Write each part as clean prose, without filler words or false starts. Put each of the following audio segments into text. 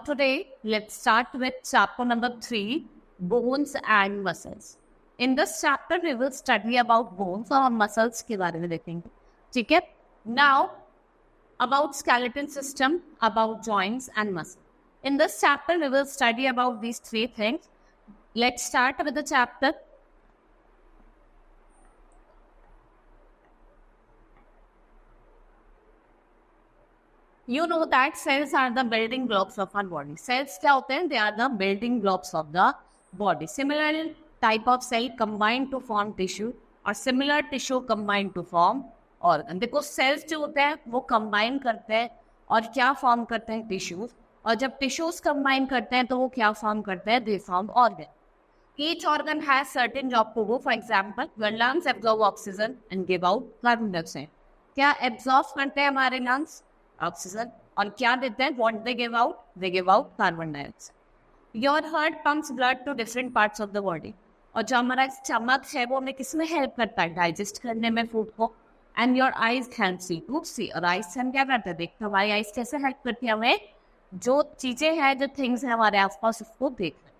today, let's start with chapter number 3, bones and muscles. In this chapter, we will study about bones और muscles के बारे में देखेंगे. ठीक है? Now, about skeleton system, about joints and muscles. In this chapter, we will study about these 3 things. Let's start with the chapter. You know that cells are the building blocks of our body. Cells क्या होते हैं? They are the building blocks of the body. Similar type of cell combine to form tissue और similar tissue combine to form organ. देखो cells जो होते हैं वो combine करते हैं और क्या form करते हैं? Tissues. और जब tissues combine करते हैं तो वो क्या form करते हैं? They form organ. Each organ has certain job to do. For example, your lungs absorb oxygen and give out carbon dioxide. क्या absorb करते हैं हमारे lungs? Oxygen. और क्या देते हैं? What they give out? They give out carbon dioxide. Your heart pumps blood to different parts of the body. और जो हमारा स्टमक है वो हमें किसमें हेल्प करता है? डाइजेस्ट करने में फूड को. And your eyes can see to see. और आईज से हम क्या करते हैं? देखते हैं. हमारी आईज कैसे हेल्प करती है हमें? जो चीजें हैं, जो थिंग्स हैं हमारे आसपास, उसको देखना.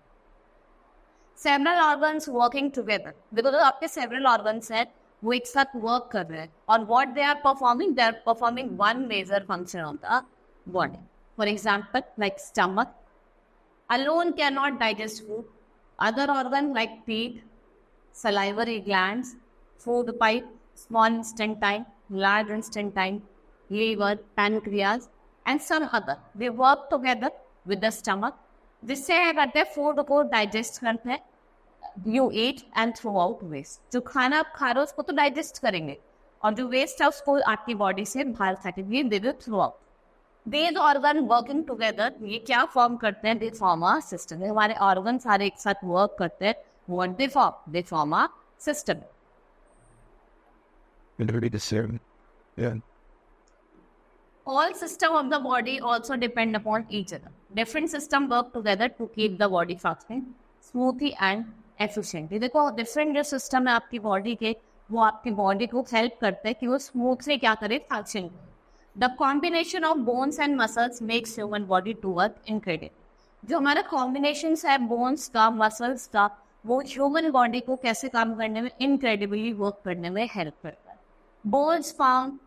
Several organs working together. देखो तो आपके सेवरल ऑर्गन्स हैं वो एक साथ वर्क कर रहे हैं. और what they are performing? They are performing one major function of the body. For example, like stomach alone cannot digest food. Other organs like teeth, salivary glands, food pipe, small intestine, large intestine, liver, pancreas, and some other. They work together with the stomach. जिससे क्या करते हैं? Food को digest करते हैं. You eat and throw out waste. जो खाना आप खा रहे हो उसको तो डाइजेस्ट करेंगे और जो वेस्ट है उसको आपकी बॉडी से बाहर फेंकेंगे. They will throw out. These organs working together, ये क्या फॉर्म करते हैं? They form a system. हमारे ऑर्गन सारे एक साथ वर्क करते हैं. What they form? They form a system. Yeah. All system of the body also depend upon each other. Different system work together to keep the body functioning smoothly and efficiently. देखो different जो system है आपकी body के, वो आपकी body को help करते हैं कि वो स्मूथली क्या करे? Function. The combination of bones and muscles makes human body to work incredibly. जो हमारा combinations है bones का, muscles का, वो human body को कैसे काम करने में, incredibly work करने में help करता है. Bones form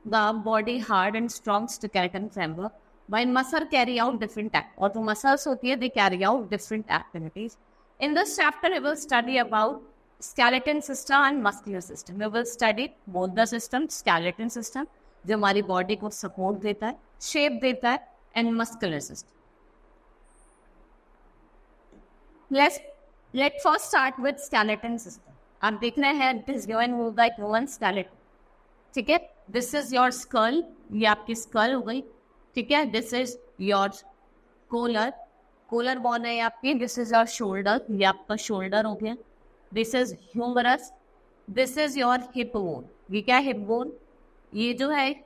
the body hard and strong skeleton framework, while muscle carry out different acts. और जो muscles होती है, they carry out different activities. In this chapter, we will study about skeleton system and muscular system. We will study both the systems, skeleton system जो हमारी body को support देता है, shape देता है, and muscular system. Let first start with skeleton system. आप देखना है it is given with the human skeleton. ठीक है, दिस इज योर स्कल. ये आपकी स्कल हो गई. ठीक है, this is your collar bone है आपकी. This is your shoulder. ये आपका शोल्डर हो गया. This is humerus. This is your hip bone. ये क्या है? Hip bone. ये जो है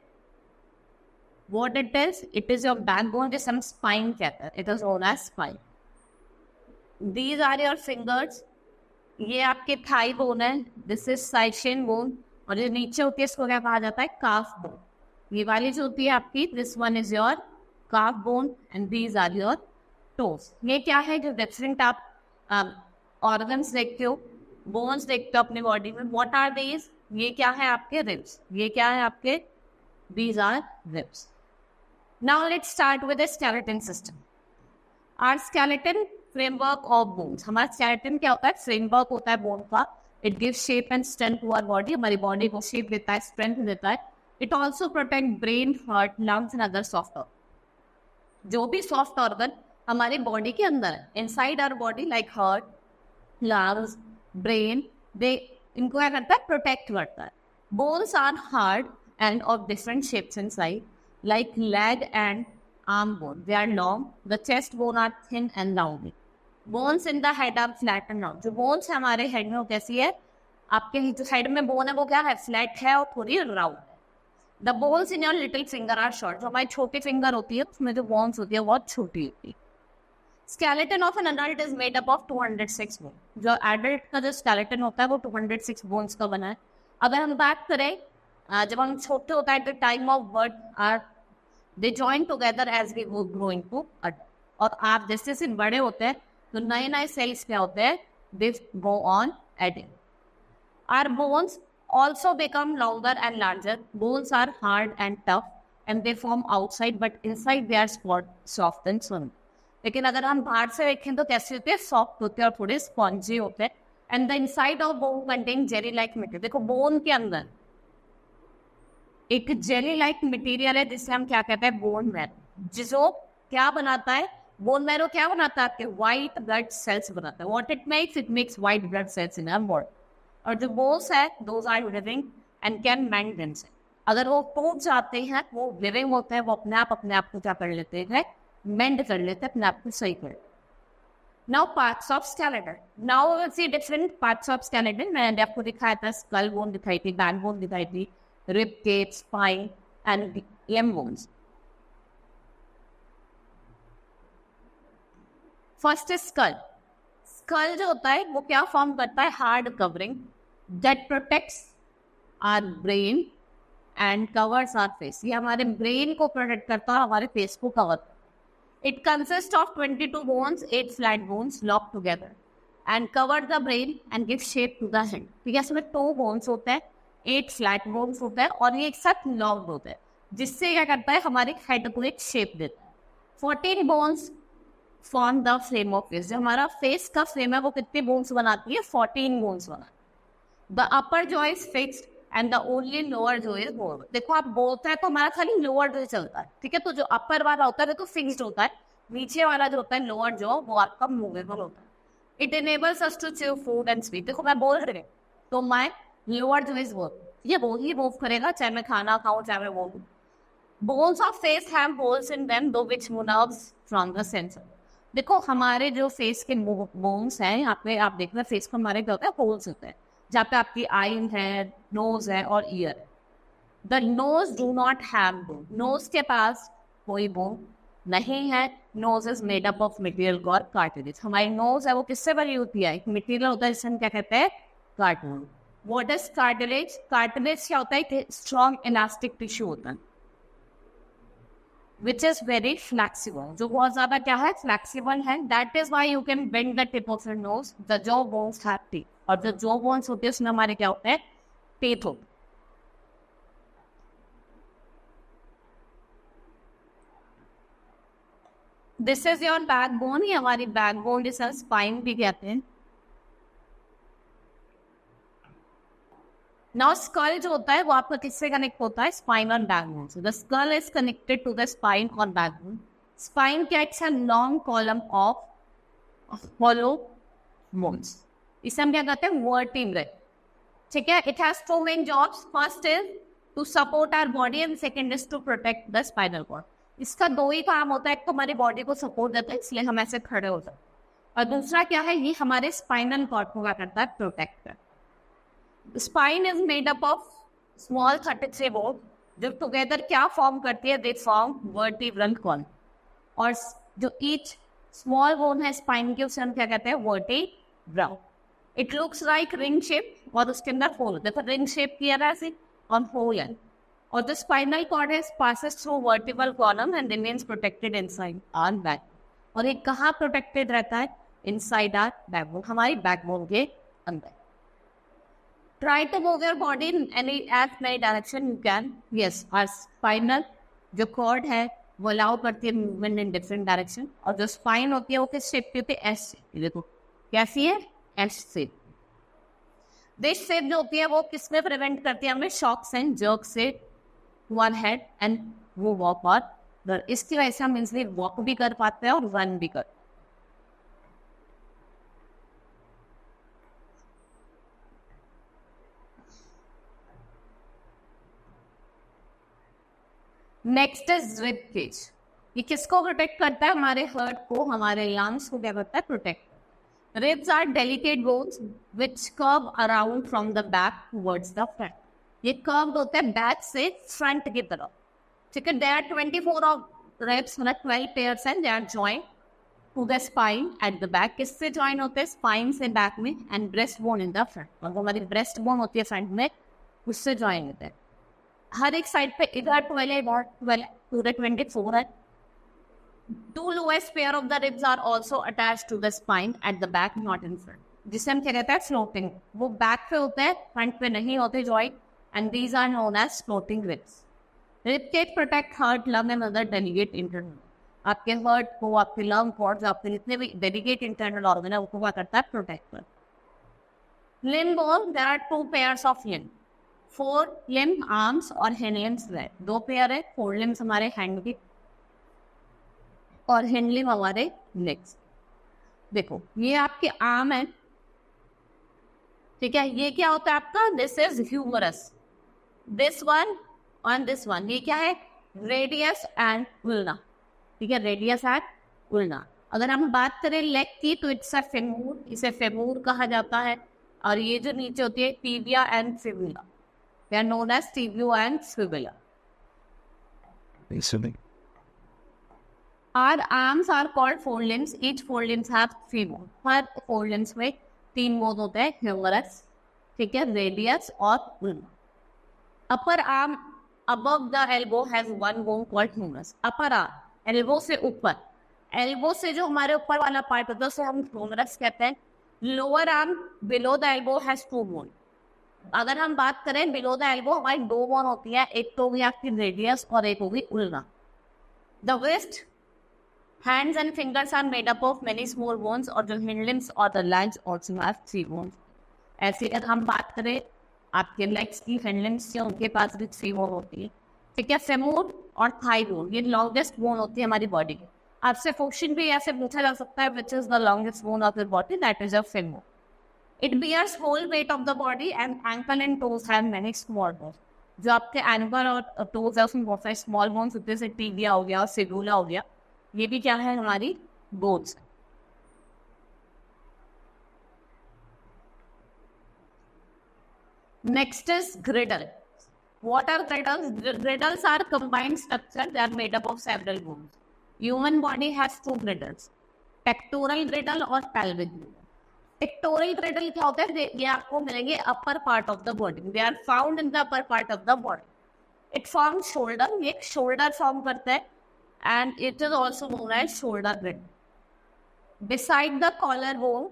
what it is your backbone, जिसे हम spine कहते हैं. It is known as spine. These are your fingers. ये आपके thigh bone है. This is side shin bone. और जो नीचे होती है इसको क्या कहा जाता है? calf bone. ये वाली जो होती है आपकी, this one is your calf bone and these are your toes. ये क्या है? जो different आप organs देखते हो, bones देखते हो अपनी बॉडी में. What are these? ये क्या है? आपके रिब्स. ये क्या है आपके? These are ribs. Now let's start with the skeleton system. Our skeleton framework of bones. हमारा skeleton क्या होता है? Framework होता है bone का. It gives shape and strength to our body. हमारी body को shape देता है, strength देता है. It also protects brain, heart, lungs and other soft organs. जो भी soft organ हमारी body के अंदर है, inside our body like heart, lungs, brain, इनको क्या करता है? प्रोटेक्ट करता है. Bones are hard and of different shapes in size like leg and arm bone. They are long. The chest bone are thin and round. Bones in the head are flat and round. जो bones है हमारे head में वो कैसी है? आपके जो head में बोन है वो क्या है? फ्लैट है और थोड़ी राउंड है. The bones in your little finger are short. जो हमारी छोटी फिंगर होती है उसमें जो बोन्स होती है बहुत छोटी होती है. Skeleton of an adult is made up of 206 bones. जो adult का जो skeleton होता है वो 206 bones का बना है. अगर हम बात करें जब हम छोटे होता है the time of birth our they join together as we go growing to adult. और आप जैसे जैसे बड़े होते हैं तो नए नए सेल्स क्या होते हैं, they go on adding. Our bones also become longer and larger. Bones are hard and tough and they form outside, but inside they are soft and firm. लेकिन अगर हम बाहर से देखें तो कैसे होते हैं, सॉफ्ट होते हैं और थोड़े स्पॉन्जी होते हैं. And the inside of bone contain jelly like material. देखो बोन के अंदर एक जेली लाइक मटेरियल है जिसे हम क्या कहते हैं, बोन मैरो. जिसको क्या बनाता है, बोन मैरो क्या बनाता है, आपके व्हाइट ब्लड सेल्स बनाता है. What it makes white blood cells in our body. और जो बोन्स है those are living and can mend themself. अगर वो टूट जाते हैं, वो लिविंग होते हैं, वो अपने आप को क्या कर लेते हैं, मेंड कर लेते हैं, अपने आप को सही कर. Now parts of skeleton. Now will see different parts of skeleton. मैंने आपको दिखाया था, स्कल बोन दिखाई थी, बैक बोन दिखाई थी, rib cage, spine and limb bones. First is skull. Skull जो होता है वो क्या फॉर्म करता है, hard covering that protects our brain and covers our face. ये हमारे ब्रेन को प्रोटेक्ट करता है, हमारे फेस को cover. It consists of 22 bones, 8 flat bones locked together and cover the brain and give shape to the head. ठीक है, इसमें 2 bones होते हैं, 8 flat bones होते हैं और ये एक साथ लॉक्ड होते हैं, जिससे क्या करता है, हमारे हेड को एक शेप देता है. 14 bones form the frame of face. जो हमारा फेस का फ्रेम है वो कितने बोन्स बनाती है, 14 बोन्स बनाती है. The upper jaw is fixed and the only lower jaw is movable. देखो आप बोलते हैं तो हमारा खाली लोअर jaw चलता है, ठीक है. तो जो अपर वाला होता है तो फिक्स्ड होता है, नीचे वाला जो होता है लोअर jaw वो आपका मूवेबल होता है. It enables us to chew food and speak. देखो मैं बोल रही हूँ तो my lower jaw is movable. ये वो ही मूव करेगा चाहे मैं खाना खाऊं चाहे मैं वो. Bones of face have holes in them though which nerves from the sensor. देखो हमारे जो फेस के बोन्स हैं, यहाँ पे आप देख रहे हैं फेस को हमारे क्या होता है, होल्स होते हैं, जहाँ पे आपकी आई है, नोज है और ईयर है. The nose do not have bone. Nose के पास कोई बोन नहीं है. Nose is made up of material called cartilage. हमारी नोज है वो किससे बनी होती है, एक मटेरियल होता है जिसे हम क्या कहते हैं, cartilage. What is cartilage? Cartilage क्या होता है, एक स्ट्रॉन्ग इलास्टिक टिश्यू होता है which is very flexible. जो बहुत ज़्यादा क्या है, flexible है. That is why you can bend the tip of your nose. The jaw bones have teeth. और जो jaw bones होते हैं उसमें हमारे क्या होते हैं, teeth होते हैं. This is your backbone. ये हमारी backbone जिसे spine भी कहते हैं. Now skull जो होता है वो आपका किससे कनेक्ट होता है, स्पाइन और बैकबोन से. The skull is connected to the spine और बैकबोन. स्पाइन क्या, it's a long column of hollow bones. इसे हम क्या कहते हैं, वर्टिब्रे. ठीक है. It has 2 main jobs. First is to support our body and second is to protect the spinal cord. इसका 2 ही काम होता है, एक तो हमारी बॉडी को सपोर्ट देता है इसलिए हम ऐसे खड़े हो सकते हैं, और दूसरा क्या है, ये हमारे स्पाइनल कॉर्ड को क्या करता है, प्रोटेक्ट करता है. Spine is made up of small 33 bones जो टुगेदर क्या फॉर्म करती है, दे फॉर्म वर्टिब्रल कॉलम. और जो ईच स्मॉल बोन है स्पाइन की उसे हम क्या कहते हैं, vertebra. It looks like ring shape और उसके अंदर होल. देखो रिंग शेप किया है ऐसे और होल है. और द स्पाइनल कॉर्ड है passes through vertebral column and remains protected inside our back. और ये कहाँ प्रोटेक्टेड रहता है, इनसाइड आवर बैकबोन, हमारी बैकबोन के अंदर. Try to move your body in any direction you can. Yes, our spinal जो cord है वो allow करती है movement in different direction. और जो spine होती है वो किस shape की होती है, S shape. देखो कैसी है, S shape. This shape जो होती है वो किसमें prevent करती है हमें, shocks and jerks से one head and वो walk और इसकी वजह से हम easily walk भी कर पाते हैं और run भी कर. Next is rib cage. ये किसको प्रोटेक्ट करता है, हमारे हार्ट को, हमारे लंग्स को क्या करता है, protect. Ribs are delicate bones which curve around from the back towards the front. ये कर्व होते हैं बैक से फ्रंट की तरफ. ठीक है. दे आर 24 ऑफ रिब्स, मतलब 12 pairs and they are joint to the spine at the back. किससे जॉइन होते हैं, स्पाइन से बैक में, and breast bone in the front. और हमारी ब्रेस्ट बोन होती है फ्रंट में, उससे जॉइन होते हैं. हर एक साइड पे इधर 12 है, इधर 12 है, पूरे 24 है. Two lowest pair of the ribs are also attached to the spine at the back, not in front. जिसे हम क्या कहते हैं फ्लोटिंग. वो बैक पे होते हैं, फ्रंट पे नहीं होते joint. And these are known as floating ribs. Rib cage protect heart, lung and other delicate internal. आपके हार्ट को, आपके लंग को, आपके जितने भी डेलिकेट इंटरनल ऑर्गन है उसको क्या करता है प्रोटेक्ट कर. Limb bone, there are 2 pairs of limb. 4 limb arms और हैंड लिम्स. 2 पेयर है. 4 लिम्स हमारे हैंड की और हैंड लिम्ब हमारे लेग्स. देखो ये आपके आर्म है, ठीक है. ये क्या होता है आपका, this is humerus. This one और दिस वन, ये क्या है, रेडियस एंड उल्ना. ठीक है, रेडियस एंड उल्ना. अगर हम बात करें लेग की तो इट्स अ फेमूर, इसे फेमूर कहा जाता है. और ये जो नीचे होती है tibia and fibula, they are known as tibia and fibula. Listening. Our arms are called forelimbs. Each forelimbs have 3 bones. Her forelimbs में 3 बोन होते हैं, ह्यूमरस, ठीक है, रेडियस और उल्ना. Upper arm above the elbow has 1 bone called humerus. Upper arm, elbow से ऊपर, elbow से जो हमारे ऊपर वाला पार्ट होता है उसे हम ह्यूमरस कहते हैं. Lower arm below the elbow has 2 bone. अगर हम बात करें बिलो द एल्बो हमारी 2 बोन होती है, एक तो होगी आपकी रेडियस और एक होगी ulna. The wrist, hands and fingers are made up of many small bones, और जो hand limbs और the legs also have 3 bones. ऐसे अगर हम बात करें आपके legs की, hand limbs की, उनके पास भी 3 बोन होती है, ठीक है. फेमूर और थाई बोन, ये लॉन्गेस्ट बोन होती है हमारी बॉडी की. आपसे क्वेश्चन भी ऐसे पूछा जा सकता है, which is the longest bone of the body, that is a femur. It bears whole weight of the body and ankle and toes have many small bones. जो आपके एंकल और टोज है उसमें बहुत सारे स्मॉल बोन्स होते हैं, जैसे टिबिया हो गया, फिबुला हो गया. ये भी क्या है हमारी bones. Next is ग्रिडल. What are girdles? Girdles are combined structure. They are made up of several bones. Human body has 2 girdles, pectoral girdle और pelvic girdle. Pectoral girdle क्या होता है, ये आपको मिलेंगे upper part of the body. They are found in the upper part of the body. It forms shoulder. ये shoulder form करता है and it is also known as shoulder girdle. Beside the collarbone,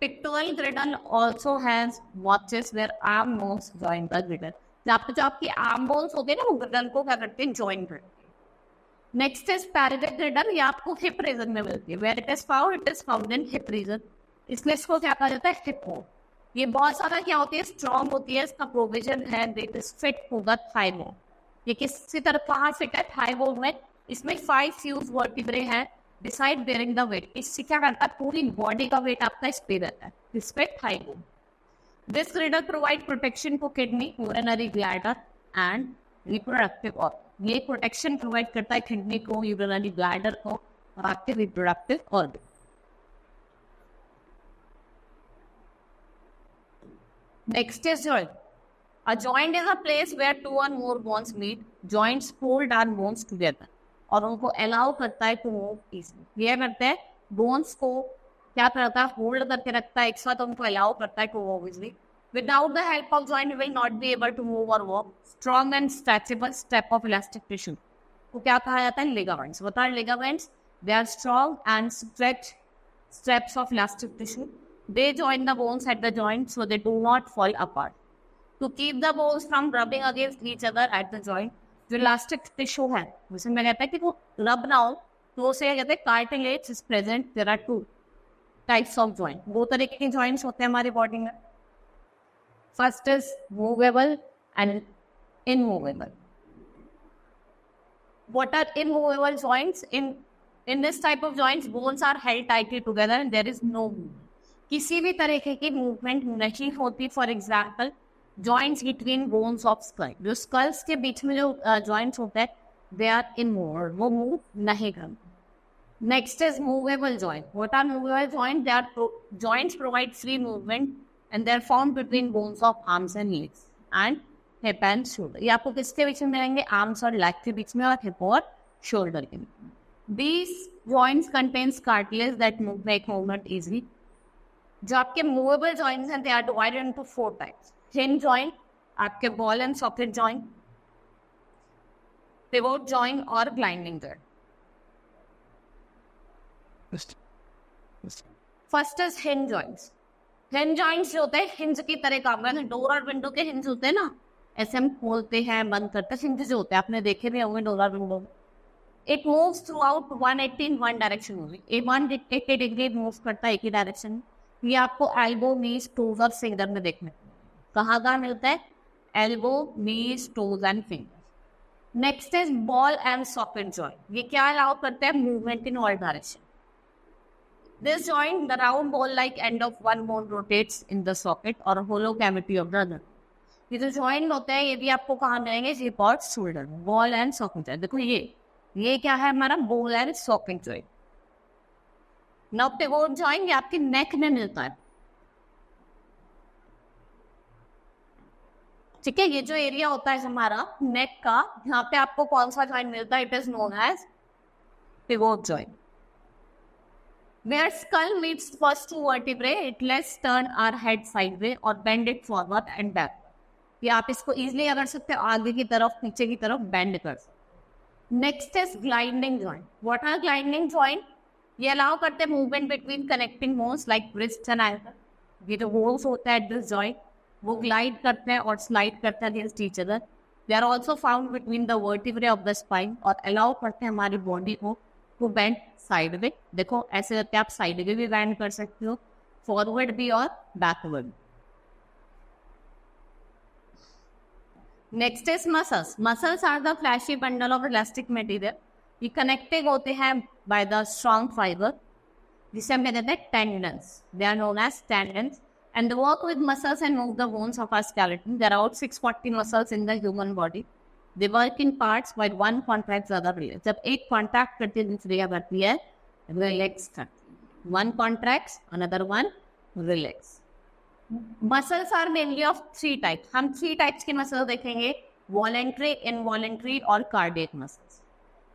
pectoral girdle also has notches where arm bones join the girdle. जो आपकी arm bones होते हैं ना, वो गर्दन को क्या करते हैं, ज्वाइन करते हैं. Next is pelvic girdle. ये आपको हिप रीजन में मिलती है. Where it is found in hip region, इसलिए इसको क्या कहा जाता है, हिप बोन. ये बहुत सारा क्या होती है, स्ट्रॉन्ग होती है. इसका प्रोविजन है दिट इज फिट होगा थाई बोन. ये किसी तरह कहाँ फिट है, थाई बोन में. इसमें 5 फ्यूज वर्टिब्रे हैं डिसाइड बेयरिंग द वेट. इससे क्या करता है, पूरी बॉडी का वेट आपका इस पे रहता है, इस पे thigh bone. This girdle provide protection for kidney, urinary bladder and reproductive organ. ये protection provide करता है kidney को, urinary bladder को और आपके reproductive organ. Next is joint. A joint is a place where 2 or more bones meet. Joints hold our bones together और उनको allow करता है to move easily. ये करते हैं bones को क्या करता है, होल्ड करके रखता है एक साथ, उनको अलाउ करता है to move easily. Without the help of joint we will not be able to move और walk. Strong and stretchable step of elastic tissue को क्या कहा जाता है, ligaments. What are ligaments? They are strong and stretched straps of elastic tissue. They join the bones at the joint so they do not fall apart. To keep the bones from rubbing against each other at the joint, जो elastic tissue है जिसमें मैं कहता है कि वो रब ना हो, तो उसे कहते हैं cartilage is present. There are 2 types of joint. 2 तरीके के जॉइंट्स होते हैं हमारी बॉडी में. First is movable and immovable. What are immovable joints? In this type of joints, bones are held tightly together and there is no movement. किसी भी तरीके की मूवमेंट नहीं होती. For example joints between bones of skull, जो sculls के बीच में जो जॉइंट्स होते हैं, दे आर इमूवेबल, वो मूव नहीं करते. Next is movable joint. What are movable joints? They are joints provide free movement and they are formed between bones of arms and legs and hip and shoulder. ये आपको किसके बीच में मिलेंगे, arms और leg के बीच में और हिप और शोल्डर के बीच में. These joints contains cartilage that make movement easily. जो आपके movable joints हैं, they are divided into 4 types. Hinge joint, आपके ball and socket joint, pivot joint और gliding joint. First is hinge joints. Hinge joints जो होते हैं hinge की तरह काम करते हैं. डोर और विंडो के हिंज होते हैं ना, ऐसे हम खोलते हैं बंद करते हैं. हिंज जो होते हैं आपने देखे भी होंगे डोर और window. It moves through out 180 in one direction only. 180 degree move करता है एक ही डायरेक्शन. ये आपको एल्बो, नीज, टोज और फिंगर में देखने को. कहाँ कहाँ मिलता है? Elbow, knees, toes and finger. Next is ball and socket joint. ये क्या अलाउ करते हैं? Movement in all direction. This joint, the round ball-like end of one bone rotates in the socket or hollow cavity of the other. ये जो joint होते हैं ये भी आपको कहाँ मिलेंगे? hip और shoulder, ball and socket joint. देखो ये क्या है हमारा? ball and socket joint. Now pivot joint ये आपकी neck में मिलता है. ठीक है, ये जो एरिया होता है हमारा नेक का, यहाँ पे आपको कौन सा जॉइंट मिलता है? It is known as pivot joint. Where skull meets first two vertebrae, it lets turn our head sideways or bend it forward and back. ये आप इसको easily कर सकते हो, आगे की तरफ पीछे की तरफ bend कर सकते. Next is gliding joint. What are gliding joint? ये allow करते हैं movement between connecting bones like wrist and ankle. ये जो bones होता है this joint वो glide करते हैं और slide करते हैं against each other. They are also found between the vertebrae of the spine और allow करते हैं हमारी body को बेंड साइड में. देखो ऐसे करके आप साइड में भी बेंड कर सकते हो, फॉरवर्ड भी और backward. Next is muscles. Muscles are the fleshy bundle of elastic material. ये कनेक्टेड होते हैं बाय द स्ट्रॉन्ग फाइबर जिसे हम कहते हैं tendons. They are known as tendons and they work with muscles and move the bones of our skeleton. There are about 640 muscles in the human body. They work in parts while one contracts the other relax. जब एक contract करती है दूसरी क्या करती है? Relax करती है. One contracts, another one relax. Muscles are mainly of three types. हम three types के मसल देखेंगे: voluntary, involuntary और cardiac muscles.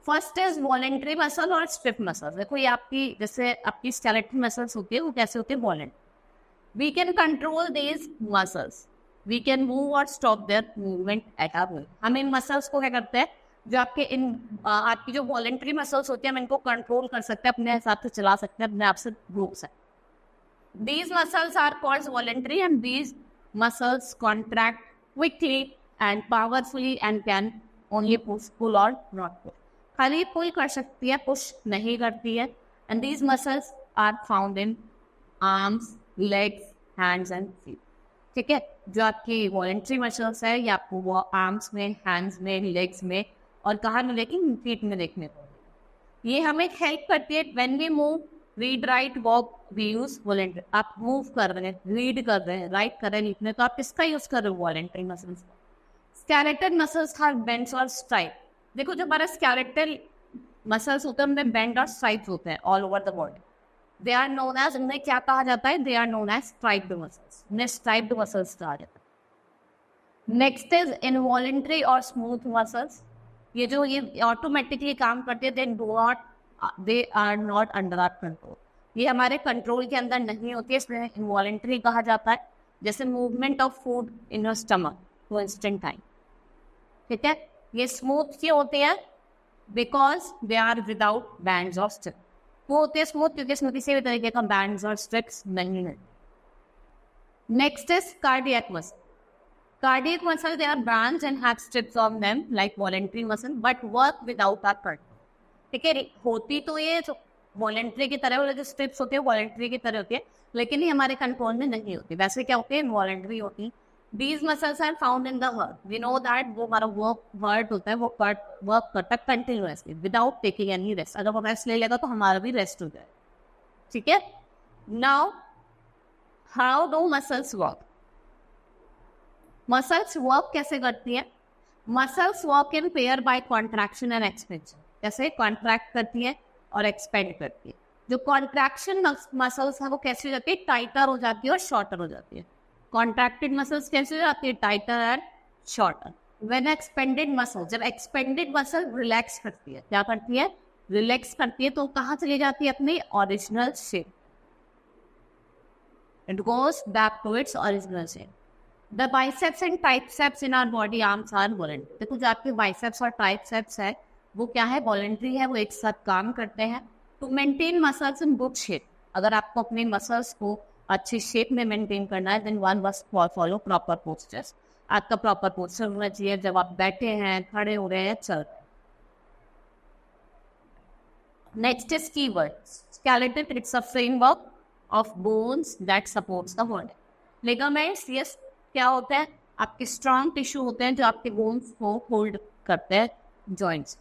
First is voluntary muscle और stiff muscles. देखो ये आपकी जैसे आपकी skeletal muscles होती है वो कैसे होती है? voluntary. We can control these muscles. We can move or stop their movement at our will. हम इन मसल्स को क्या करते हैं? जो आपकी जो वॉलेंट्री मसल्स होती है हम इनको कंट्रोल कर सकते हैं, अपने हिसाब से चला सकते हैं, अपने आप से रोक सकते हैं. These muscles are called voluntary and these muscles contract quickly and powerfully and can only pull or not pull. खाली पुल कर सकती है, पुश नहीं करती है. And these muscles are found in arms, legs, hands and feet. ठीक है, जो आपकी वॉलेंट्री मसल्स है ये आपको वो आर्म्स में, हैंड्स में, लेग्स में और कहाँ मिलेगी? फीट में देखने को. ये हमें हेल्प करती है when we move, read, write, walk, we use voluntary. आप मूव कर रहे हैं, रीड कर रहे हैं, राइट कर रहे हैं, लिखने, तो आप किसका यूज कर रहे हो? वॉलेंट्री मसल्स का. स्केलेटल मसल्स हैव बेंड्स और स्ट्राइप. देखो जो हमारा स्केलेटल मसल्स होते हैं उनमें बेंड और स्ट्राइप्स होते हैं all over the body. They are known as, उन्हें क्या कहा जाता है? They are known as striped muscles. उन्हें striped muscles कहा जाता है. Next is involuntary और smooth muscles. ये जो ये automatically काम करते हैं, they are not under our control. ये हमारे कंट्रोल के अंदर नहीं होती है, इसलिए involuntary कहा जाता है. जैसे movement of food in your stomach to instant time. ठीक है, ये smooth क्यों होते हैं? Because they are without bands of strips. वो होते हैं स्मूथ क्योंकि इसमें किसी भी तरीके का बैंड्स और स्ट्रिप्स नहीं है. Next is cardiac muscle. Cardiac muscle they are branch and have strips on them like voluntary muscle but work without our control. ठीक है, होती तो ये वॉलेंट्री की तरह, जो स्ट्रिप्स होती है वॉलेंट्री की तरह होती है, लेकिन ये हमारे कंट्रोल में नहीं होती. वैसे क्या होती है? वॉलेंट्री होती. These muscles are found in the heart. We know that वो हमारा heart होता है वो वर्क करता है continuously without taking any rest. अगर वो रेस्ट ले लेगा तो हमारा भी रेस्ट हो जाए. ठीक है. Now how do muscles work? Muscles work कैसे करती है? Muscles work in pair bye contraction and expansion. जैसे कॉन्ट्रैक्ट करती है और एक्सपेंड करती है. जो कॉन्ट्रैक्शन मसल्स है वो कैसे हो जाती है? टाइटर हो जाती है और शॉर्टर हो जाती है. कॉन्ट्रैक्टेड मसल्स कैसे हो जाती है? टाइटर and shorter. When expanded muscle, जब एक्सपेंडेड मसल रिलैक्स करती है, क्या करती है? रिलैक्स करती है तो कहाँ चली जाती है? अपनी original shape. It goes back to its original shape. The biceps and triceps in our body arms are voluntary. देखो जो आपके biceps और triceps है वो क्या है, voluntary है, वो एक साथ काम करते हैं to maintain muscles in good shape. अगर आपको अपने muscles को अच्छी shape में maintain करना है then one must follow proper postures. आपका proper posture होना चाहिए जब आप बैठे हैं, खड़े हो रहे हैं, चल रहे हैं. Next is keyword. Skeleton, it's a framework of bones that supports the body. Ligaments, yes, क्या होता है, आपके strong tissue होते हैं जो आपके bones को hold करते हैं, joints.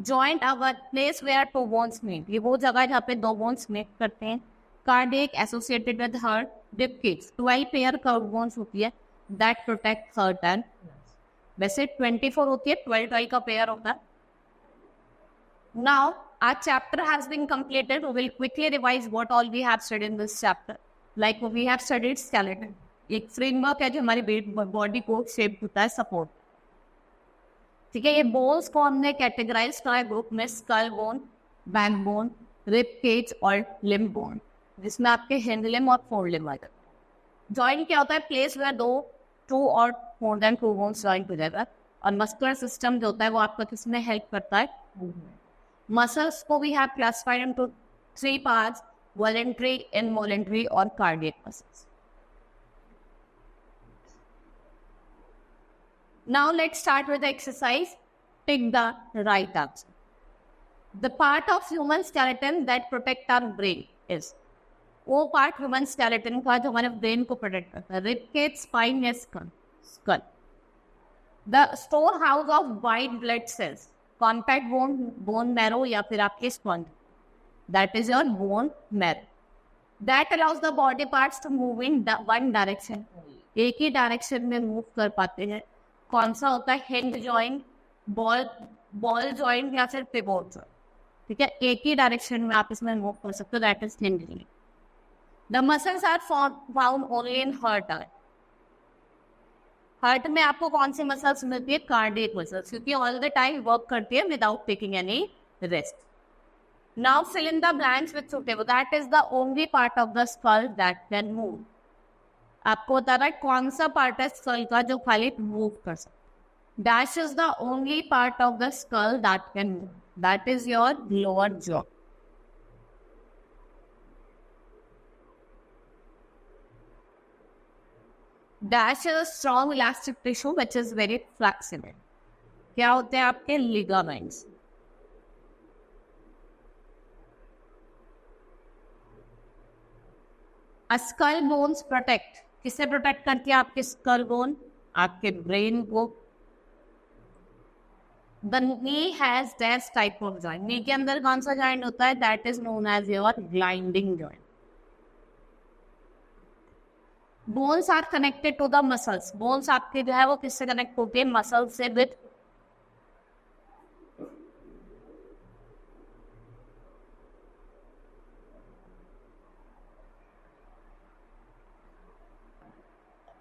Joint are place where two bones meet. ये वो जगह है जहाँ पे दो bones meet करते हैं. Cardiac associated with heart, rib cage. 12 pair curved bones होती है that protect heart and lungs. वैसे 24 होती है, 12 का pair होता है. Now, our chapter has been completed. We will quickly revise what all we have studied in this chapter. Like we have studied skeleton. एक framework है जो हमारी body को shape होता है, support. ठीक है, ये bones को हमने categorize करा है group में skull bone, backbone, rib cage और limb bone, जिसमें आपके hind limb और fore limb आ जाते हैं. Joint क्या होता है, place where two or more than two bones join together. और muscular system जो होता है वो आपका किसमें help करता है, movement. Muscles को we have classified into 3 parts: voluntary, involuntary और cardiac muscles. Now let's start with the exercise. Pick the right answer. The part of human skeleton that protect our brain is वो part human skeleton का जो हमारे brain को protect करता है. Rib cage, spine या skull. The storehouse of white blood cells. Compact bone marrow या फिर आपके sponge. That is your bone marrow. That allows the body parts to move in one direction. एक ही direction में move कर पाते हैं. कौन सा होता है, hinge joint, ball joint या फिर pivot joint. ठीक है, एक ही direction में आप इसमें move कर सकते हो. That is hinge joint. The muscles are found only in heart. Heart में आपको कौन सी मसल्स मिलती है, कार्डियक मसल्स, क्योंकि ऑल द टाइम वर्क करती है without taking any rest. Now fill in the blanks with suitable. That is the only part of the skull that can move. आपको बता रहा है कौन सा पार्ट है स्कल का जो खाली मूव कर सकता. Dash is the only part of the skull that can move. That is your lower jaw. Dash is a strong elastic tissue which is very flexible. क्या होते हैं आपके ligaments. A skull bones protect. किसे protect करती है आपके skull bone? आपके brain को. The knee has dash type of joint. knee के अंदर कौन सा joint होता है? That is known as your grinding joint. Bones are connected to the muscles. Bones आपके जो है वो किससे कनेक्ट होते हैं, मसल से. With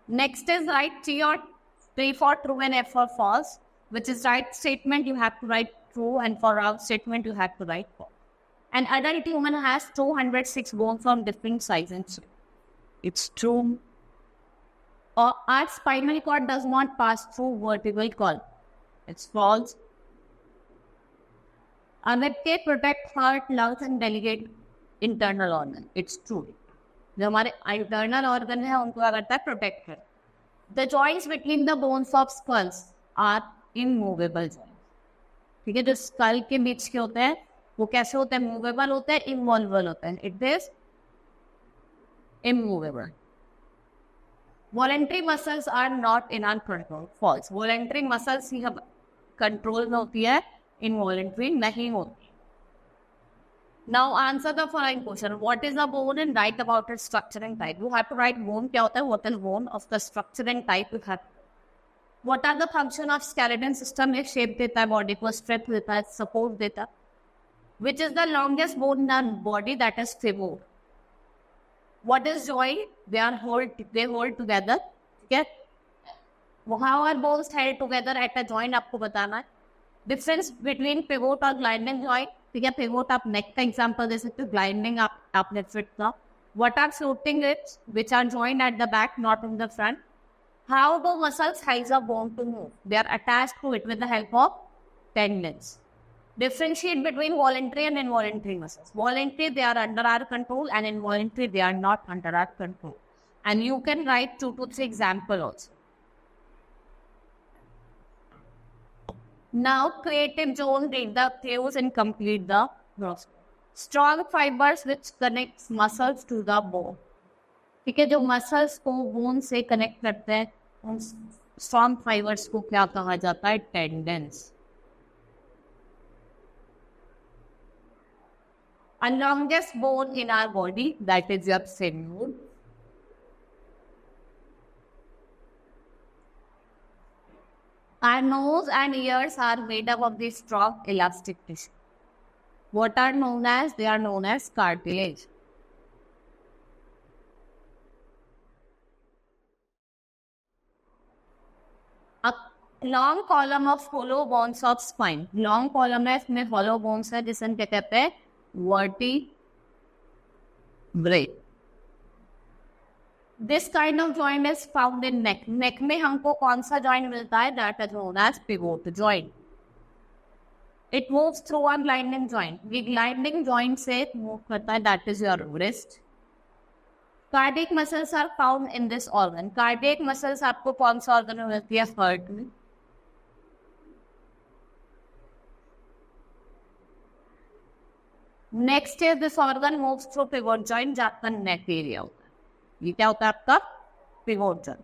next is right T for true and F for false. Which is right statement you have to write true and for wrong statement you have to write false. An adult human has 206 bones from different sizes and shape. It's true. Our spinal cord does not pass through vertebral column. It's false. A ribcage protect heart, lungs and delicate internal organ. It's true. जो हमारे internal organ है उनको क्या करता है, protect कर. The joints between the bones of skulls are immovable joints. ठीक है, जो skull के बीच के होते हैं वो कैसे होते हैं, movable होते हैं, immovable होते हैं. It is immovable. Voluntary muscles are not in our control. False. Voluntary muscles ही हम control में होती है, involuntary नहीं होती. Now answer the following question. What is a bone and write about its structure and type. You have to write bone क्या होता है, what is bone, of the structure and type you have. What are the function of skeleton system? एक shape देता है body को, strength देता है, support देता है. Which is the longest bone in our body? That is femur. What is joint? They hold together. ठीक है, how are bones held together at a joint आपको बताना है. Difference between pivot और gliding joint. ठीक है, pivot आप neck का example दे सकते हो, gliding आपने fit का. What are floating ribs which are joined at the back not in the front? How do muscles help a bone to move? They are attached to it with the help of tendons. Differentiate between voluntary and involuntary muscles. Voluntary, they are under our control, and involuntary, they are not under our control. And you can write 2 to 3 examples also. Now, creative zone, read the clues and complete the process. Strong fibers which connects muscles to the bone. ठीक है, जो muscles को bone से connect करते हैं उन strong fibres को क्या कहा जाता है? Tendons. And longest bone in our body, that is your femur. Our nose and ears are made up of this strong elastic tissue. What are known as? They are known as cartilage. A long column of hollow bones of spine. Long column है, इसमें hollow bones है जिसे हम क्या कहते हैं? Vertebrae. This kind of joint is found in neck. Neck में हमको कौन सा joint मिलता है? That is known as pivot joint. It moves through a gliding joint. ये gliding joint से move करता है. That is your wrist. Cardiac muscles are found in this organ. Cardiac muscles आपको कौन सा organ में मिलती है? Heart में. Next is this organ moves through pivot joint, जाता neck area होता है. ये क्या होता है आपका? Pivot joint.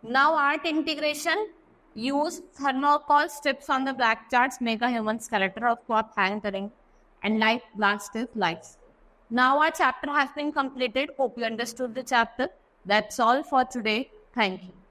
Now art integration. Use thermocol strips on the black charts. Make a human skeleton of cloth hankering and light blast is lights. Now our chapter has been completed. Hope you understood the chapter. That's all for today. Thank you.